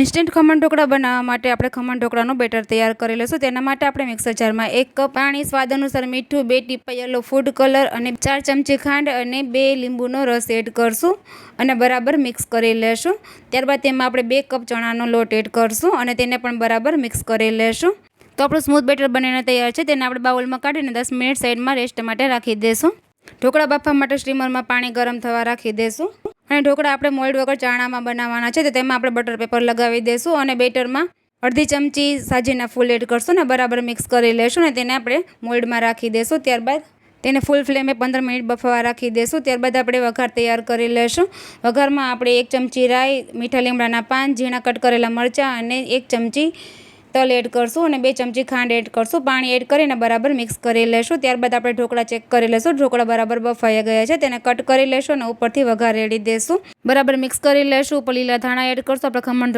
Instant khaman dhokla બનાવવા માટે આપણે ખમણ ઢોકળાનું બેટર તૈયાર કરી લઈશું। તેના માટે આપણે મિક્સર જારમાં 1 કપ પાણી, સ્વાદ અનુસાર મીઠું, 2 ટીપા યલો ફૂડ કલર અને 4 ચમચી ખાંડ અને 2 લીંબુનો રસ એડ કરશું અને બરાબર મિક્સ કરી લેશું। ત્યારબાદ તેમાં આપણે 2 કપ ચણાનો લોટ એડ કરશું અને તેને પણ બરાબર મિક્સ કરી લેશું। તો આપણું સ્મૂથ બેટર બનીને તૈયાર છે। તેને આપણે બાઉલમાં કાઢીને 10 મિનિટ સાઈડમાં રેસ્ટ માટે રાખી દઈશું। ઢોકળા બાફવા માટે સ્ટીમરમાં પાણી ગરમ થવા રાખી દઈશું અને ઢોકળા આપણે મોલ્ડ વગર ચાણામાં બનાવવાના છે, તો તેમાં આપણે બટર પેપર લગાવી દઈશું અને બેટરમાં અડધી ચમચી સાજીના ફૂલ એડ કરશું અને બરાબર મિક્સ કરી લેશું અને તેને આપણે મોલ્ડમાં રાખી દઈશું। ત્યારબાદ તેને ફૂલ ફ્લેમે 15 મિનિટ બફવા રાખી દઈશું। ત્યારબાદ આપણે વઘાર તૈયાર કરી લેશું। વઘારમાં આપણે 1 ચમચી રાઈ, મીઠા લીમડાના પાન, ઝીણા કટ કરેલા મરચાં અને 1 ચમચી તલ એડ કરશું અને 2 ચમચી ખાંડ એડ કરશું। પાણી એડ કરીને બરાબર મિક્સ કરી લેશું। ત્યારબાદ આપણે ઢોકળા ચેક કરી લેશું। ઢોકળા બરાબર બફાઈ ગયા છે, તેને કટ કરી લેશું અને ઉપરથી વઘાર રેડી દેશું। બરાબર મિક્સ કરી લેશું। ઉપર લીલા ધાણા એડ કરશું। આપણે ખમણ